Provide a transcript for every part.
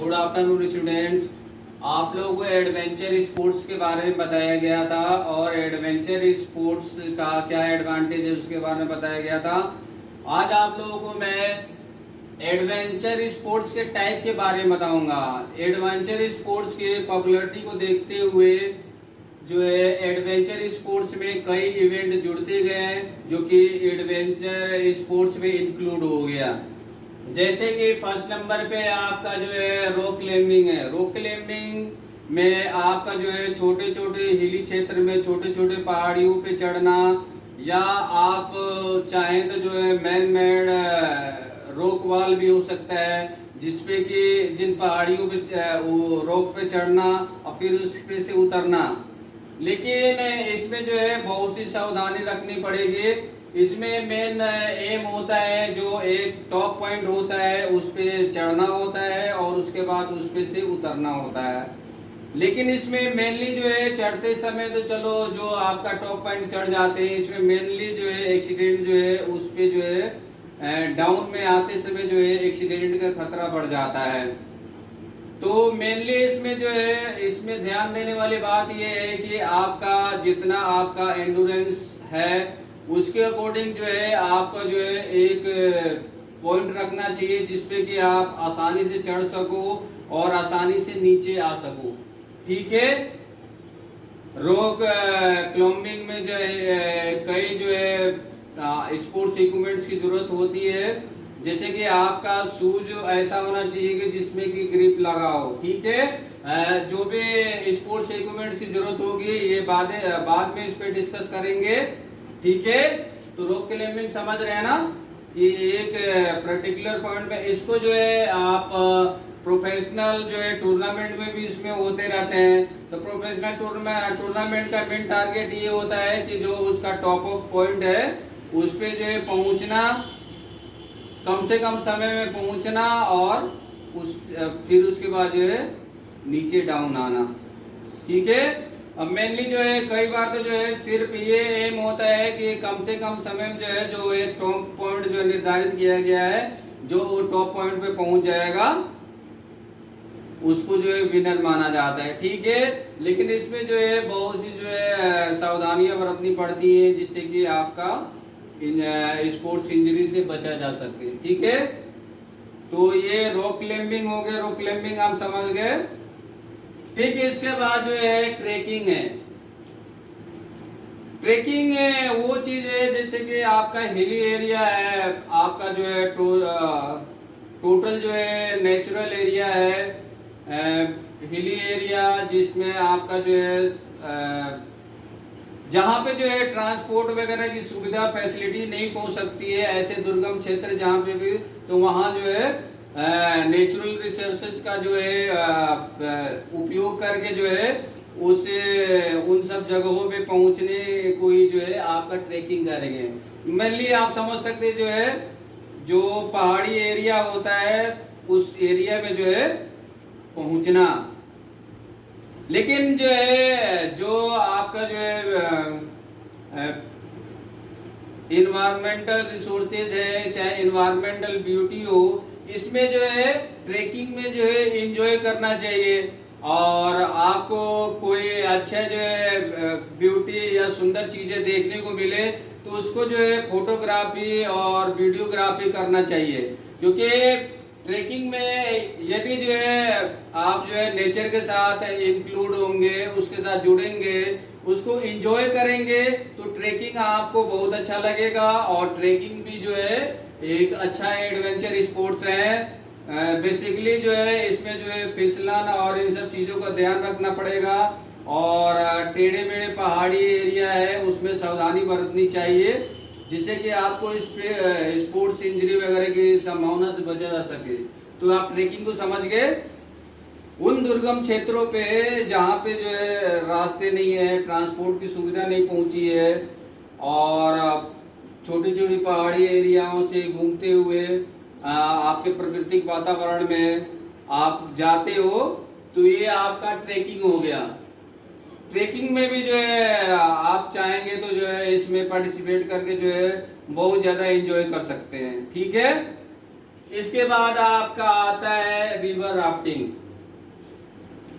Good afternoon students. आप लोगों को एडवेंचर स्पोर्ट्स के बारे में बताया गया था और एडवेंचर स्पोर्ट्स का क्या एडवांटेज है उसके बारे में बताया गया था। आज आप लोगों को मैं एडवेंचर स्पोर्ट्स के टाइप के बारे में बताऊंगा। एडवेंचर स्पोर्ट्स के पॉपुलैरिटी को देखते हुए जो है एडवेंचर स्पोर्ट्स में कई इवेंट जुड़ते गए हैं जो कि एडवेंचर स्पोर्ट्स में इंक्लूड हो गया। जैसे कि फर्स्ट नंबर पे आपका जो है रॉक क्लाइंबिंग है। रॉक क्लाइंबिंग में आपका जो है छोटे छोटे हिली क्षेत्र में छोटे छोटे पहाड़ियों पे चढ़ना, या आप चाहें तो जो है मैन मेड रॉक वॉल भी हो सकता है जिसपे कि जिन पहाड़ियों पे वो रॉक पे चढ़ना और फिर उस पे से उतरना। लेकिन इसमें जो है बहुत सी सावधानी रखनी पड़ेगी। इसमें मेन एम होता है जो एक टॉप पॉइंट होता है उस पे चढ़ना होता है और उसके बाद उस पे से उतरना होता है। लेकिन इसमें मेनली जो है चढ़ते समय तो चलो जो आपका टॉप पॉइंट चढ़ जाते हैं, इसमें मेनली जो है एक्सीडेंट जो है उस पे जो है डाउन में आते समय जो है एक्सीडेंट का खतरा बढ़ जाता है। तो मेनली इसमें जो है इसमें ध्यान देने वाली बात यह है कि आपका जितना आपका एंडोरेंस है उसके अकॉर्डिंग जो है आपका जो है एक पॉइंट रखना चाहिए जिसपे कि आप आसानी से चढ़ सको और आसानी से नीचे आ सको। ठीक है। रॉक क्लाइंबिंग में जो है कई जो है स्पोर्ट्स इक्विपमेंट्स की जरूरत होती है। जैसे कि आपका शूज ऐसा होना चाहिए कि जिसमें कि ग्रिप लगा हो। ठीक है। जो भी स्पोर्ट्स इक्विपमेंट्स की जरूरत होगी ये बाद में इस पे डिस्कस करेंगे। ठीक है। तो रॉक क्लाइंबिंग समझ रहे हैं ना, ये एक पर्टिकुलर पॉइंट पे इसको जो है आप प्रोफेशनल जो है टूर्नामेंट में भी इसमें होते रहते हैं। तो प्रोफेशनल टूर्नामेंट का मेन टारगेट ये होता है कि जो उसका टॉप ऑफ पॉइंट है उस पे जो है पहुंचना, कम से कम समय में पहुंचना और फिर उसके बाद जो है नीचे डाउन आना। ठीक है। अब मेनली जो है कई बार तो जो है सिर्फ ये एम होता है कि कम से कम समय में जो है जो एक टॉप पॉइंट जो निर्धारित किया गया है जो वो टॉप पॉइंट पे पहुंच जाएगा उसको जो है विनर माना जाता है। ठीक है। लेकिन इसमें जो है बहुत सी जो है सावधानियां बरतनी पड़ती है जिससे कि आपका स्पोर्ट्स इंजरी से बचा जा सके। ठीक है। तो ये रॉक क्लाइंबिंग हो गया, रॉक क्लाइंबिंग आप समझ गए। ठीक है। इसके बाद जो है ट्रेकिंग है। ट्रेकिंग वो चीज है जैसे कि आपका हिली एरिया है, आपका जो है टोटल जो है नेचुरल एरिया है, हिली एरिया जिसमें आपका जो है जहाँ पे जो है ट्रांसपोर्ट वगैरह की सुविधा फैसिलिटी नहीं पहुंच सकती है, ऐसे दुर्गम क्षेत्र जहाँ पे भी, तो वहाँ जो है नेचुरल रिसोर्सेज का जो है उपयोग करके जो है उन सब जगहों पे पहुंचने को ही जो है आपका ट्रेकिंग करेंगे। मेनली आप समझ सकते हैं जो है जो पहाड़ी एरिया होता है उस एरिया में जो है पहुंचना। लेकिन जो है जो आपका जो है इन्वायरमेंटल रिसोर्सेज है चाहे इन्वायरमेंटल ब्यूटी हो, इसमें जो है ट्रेकिंग में जो है एंजॉय करना चाहिए। और आपको कोई अच्छा जो है ब्यूटी या सुंदर चीजें देखने को मिले तो उसको जो है फोटोग्राफी और वीडियोग्राफी करना चाहिए। क्योंकि ट्रेकिंग में यदि जो है आप जो है नेचर के साथ इंक्लूड होंगे, उसके साथ जुड़ेंगे, उसको एंजॉय करेंगे तो ट्रेकिंग आपको बहुत अच्छा लगेगा। और ट्रेकिंग भी जो है एक अच्छा एडवेंचर स्पोर्ट्स है। बेसिकली जो है इसमें जो है फिसलन और इन सब चीजों का ध्यान रखना पड़ेगा और टेढ़े मेढ़े पहाड़ी एरिया है उसमें सावधानी बरतनी चाहिए जिससे कि आपको इस पे स्पोर्ट्स इंजरी वगैरह की संभावना से बचा जा सके। तो आप ट्रेकिंग को समझ गए। उन दुर्गम क्षेत्रों पे जहाँ पे जो है रास्ते नहीं है, ट्रांसपोर्ट की सुविधा नहीं पहुंची है और छोटी छोटी पहाड़ी एरियाओं से घूमते हुए आपके प्राकृतिक वातावरण में आप जाते हो तो ये आपका ट्रेकिंग हो गया। ट्रेकिंग में भी जो है आप चाहेंगे तो जो है इसमें पार्टिसिपेट करके जो है बहुत ज्यादा एंजॉय कर सकते हैं। ठीक है। इसके बाद आपका आता है रिवर राफ्टिंग।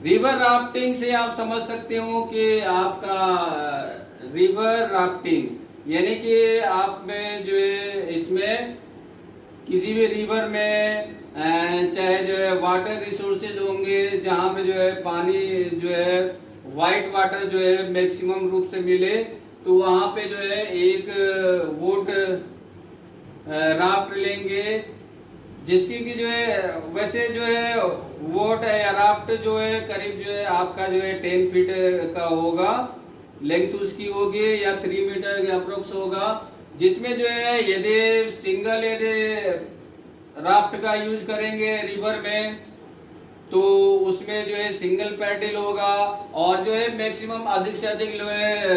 रिवर राफ्टिंग से आप समझ सकते हो कि आपका रिवर राफ्टिंग यानी कि आप में जो है इसमें किसी भी रिवर में चाहे जो है वाटर रिसोर्सेज होंगे जहाँ पे जो है पानी जो है वाइट वाटर जो है मैक्सिमम रूप से मिले, तो वहाँ पे जो है एक वोट राफ्ट लेंगे जिसकी की जो है वैसे जो है वोट या राफ्ट जो है करीब जो है आपका जो है 10 फीट का होगा, लेंथ उसकी होगी या 3 मीटर के अप्रोक्स होगा, जिसमें जो है यदि सिंगल यदि राफ्ट का यूज करेंगे रिवर में तो उसमें जो है सिंगल पैडल होगा और जो है मैक्सिमम अधिक से अधिक जो है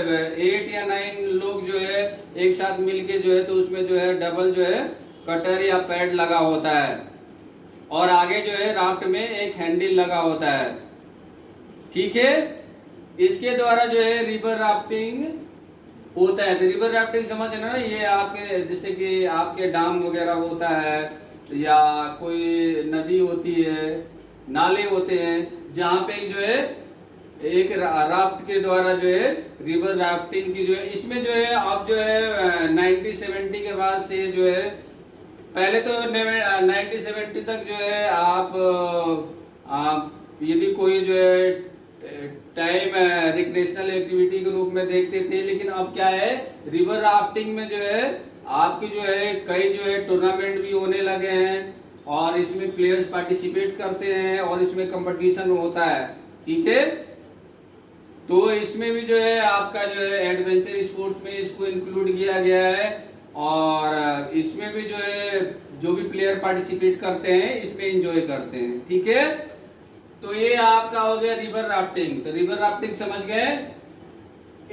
8 या 9 लोग जो है एक साथ मिलके जो है तो उसमें जो है डबल जो है कटर या पैड लगा होता है और आगे जो है राफ्ट में एक हैंडल लगा होता है। ठीक है, इसके द्वारा जो है रिवर राफ्टिंग होता है। तो रिवर राफ्टिंग समझना ना, ये आपके जैसे कि आपके डैम वगैरह होता है या कोई नदी होती है, नाले होते हैं जहाँ पे जो है एक राफ्ट के द्वारा जो है रिवर राफ्टिंग की जो है इसमें जो है आप जो है 1970 के बाद से जो है पहले तो 1970 तक जो है आप यदि कोई जो है टाइम रिक्रेशनल एक्टिविटी के रूप में देखते थे, लेकिन अब क्या है रिवर राफ्टिंग में जो है आपकी जो है कई जो है टूर्नामेंट भी होने लगे हैं और इसमें प्लेयर्स पार्टिसिपेट करते हैं और इसमें कंपटीशन होता है। ठीक है, तो इसमें भी जो है आपका जो है एडवेंचर स्पोर्ट्स में इसको इंक्लूड किया गया है और इसमें भी जो है जो भी प्लेयर पार्टिसिपेट करते हैं इसमें एंजॉय करते हैं। ठीक है, तो ये आपका हो गया रिवर राफ्टिंग। तो रिवर राफ्टिंग समझ गए।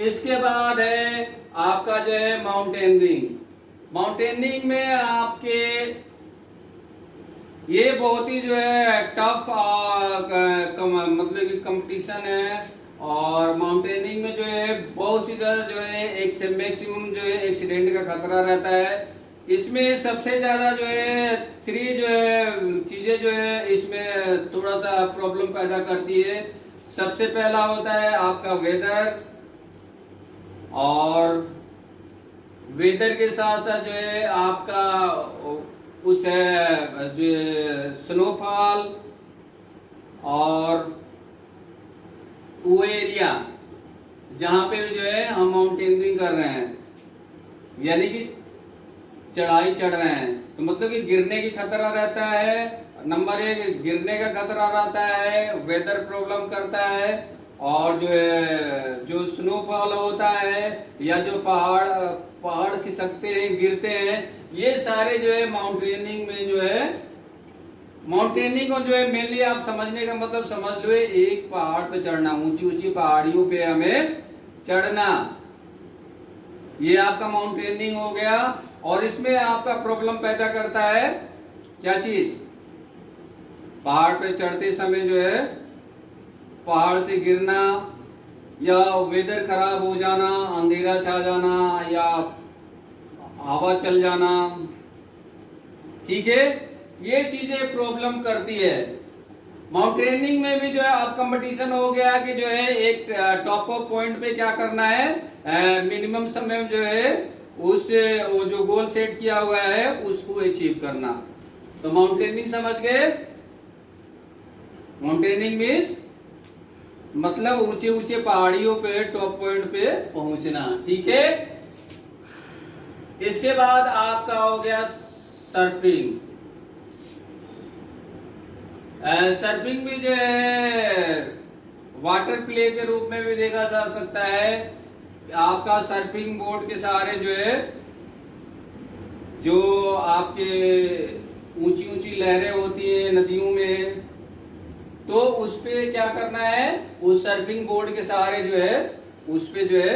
इसके बाद है आपका जो है माउंटेनियरिंग। माउंटेनियरिंग में आपके ये बहुत ही जो है टफ मतलब कि कंपटीशन है और माउंटेनियरिंग में जो है बहुत सी ज्यादा जो है एक से मैक्सिमम जो है एक्सीडेंट का खतरा रहता है। इसमें सबसे ज्यादा जो है 3 जो है चीजें जो है इसमें थोड़ा सा प्रॉब्लम पैदा करती है। सबसे पहला होता है आपका वेदर और वेदर के साथ साथ जो है आपका उस जो स्नोफॉल और वो एरिया जहाँ पे भी जो है हम माउंटेनियरिंग कर रहे हैं यानी कि चढ़ाई चढ़ रहे हैं, तो मतलब कि गिरने की खतरा रहता है। नंबर 1 गिरने का खतरा रहता है, वेदर प्रॉब्लम करता है और जो है जो स्नोफॉल होता है या जो पहाड़ खिसकते हैं गिरते हैं, ये सारे जो है माउंटेनियरिंग में जो है माउंटेनियरिंग को जो है मेनली आप समझने का मतलब समझ लो एक पहाड़ पे चढ़ना, ऊंची ऊंची पहाड़ियों पे हमें चढ़ना, ये आपका माउंटेनियरिंग हो गया। और इसमें आपका प्रॉब्लम पैदा करता है क्या चीज, पहाड़ पे चढ़ते समय जो है पहाड़ से गिरना या वेदर खराब हो जाना, अंधेरा छा जाना या हवा चल जाना। ठीक है, ये चीजें प्रॉब्लम करती है। माउंटेनियरिंग में भी जो है अब कंपटीशन हो गया कि जो है एक टॉप ऑफ पॉइंट पे क्या करना है, मिनिमम समय में जो है उस वो जो गोल सेट किया हुआ है उसको अचीव करना। तो माउंटेनियरिंग समझ गए। माउंटेनियरिंग मींस मतलब ऊंचे ऊंचे पहाड़ियों पे टॉप पॉइंट पे पहुंचना। ठीक है, इसके बाद आपका हो गया सर्फिंग। सर्फिंग भी जो है वाटर प्ले के रूप में भी देखा जा सकता है। आपका सर्फिंग बोर्ड के सहारे जो है जो आपके ऊंची ऊंची लहरें होती हैं नदियों में, तो उस पे क्या करना है, उस सर्फिंग बोर्ड के सहारे जो है उस पे जो है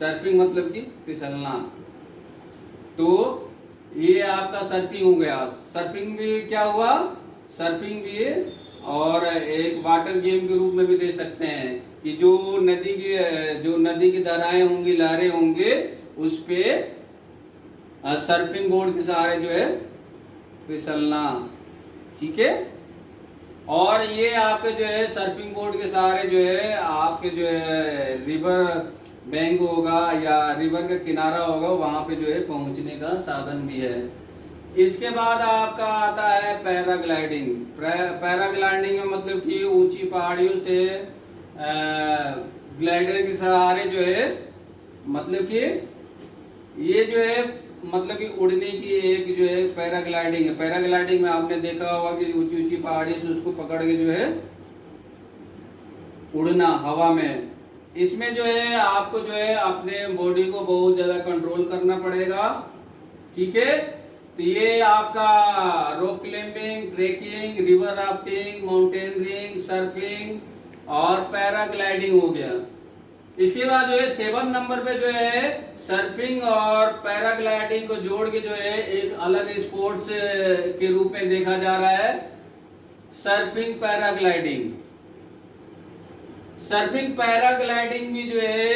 सर्फिंग मतलब कि फिसलना। तो ये आपका सर्फिंग हो गया। सर्फिंग भी क्या हुआ, सर्फिंग भी और एक वाटर गेम के रूप में भी दे सकते हैं कि जो नदी की धाराएं होंगी, लहरें होंगे, उस पे सर्फिंग बोर्ड के सहारे जो है फिसलना, ठीक है। और ये आपके जो है सर्फिंग बोर्ड के सहारे जो है आपके जो है रिवर बैंक होगा या रिवर का किनारा होगा वहां पे जो है पहुंचने का साधन भी है। इसके बाद आपका आता है पैराग्लाइडिंग। पैराग्लाइडिंग में मतलब कि ऊंची पहाड़ियों से ग्लाइडर के सहारे जो है मतलब कि ये जो है मतलब कि उड़ने की एक जो है पैराग्लाइडिंग है। पैराग्लाइडिंग में आपने देखा होगा कि ऊंची ऊंची पहाड़ी से उसको पकड़ के जो है उड़ना हवा में। इसमें जो है आपको जो है अपने बॉडी को बहुत ज्यादा कंट्रोल करना पड़ेगा, ठीक है। तो ये आपका rock climbing, trekking, river rafting, mountaineering, surfing और पैराग्लाइडिंग हो गया। इसके बाद जो है 7 नंबर पे जो है सर्फिंग और पैराग्लाइडिंग को जोड़ के जो है एक अलग स्पोर्ट्स के रूप में देखा जा रहा है, सर्फिंग पैराग्लाइडिंग। सर्फिंग पैराग्लाइडिंग भी जो है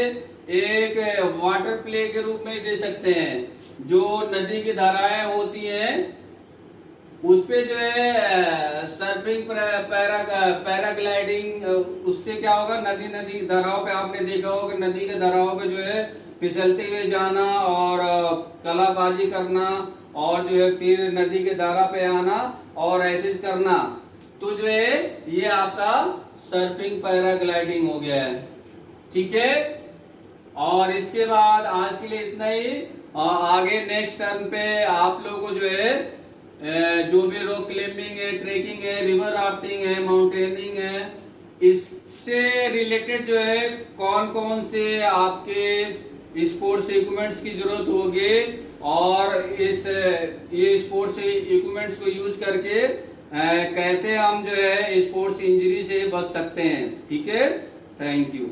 एक वाटर प्ले के रूप में दे सकते हैं। जो नदी की धाराएं होती हैं उस पे जो है सर्फिंग पैराग्लाइडिंग, उससे क्या होगा, नदी धाराओं पे आपने देखा होगा कि नदी के धाराओं पे जो है फिसलते हुए जाना और कलाबाजी करना और जो है फिर नदी के धारा पे आना और ऐसे करना, तो जो है ये आपका सर्फिंग पैराग्लाइडिंग हो गया है, ठीक है। और इसके बाद आज के लिए इतना ही। आगे नेक्स्ट टर्न पे आप लोगों को जो है जो भी रॉक क्लाइंबिंग है, ट्रेकिंग है, रिवर राफ्टिंग है, माउंटेनिंग है, इससे रिलेटेड जो है कौन कौन से आपके स्पोर्ट्स इक्विपमेंट्स की जरूरत होगी और ये स्पोर्ट्स इक्विपमेंट्स को यूज करके कैसे हम जो है स्पोर्ट्स इंजरी से बच सकते हैं, ठीक है। Thank you.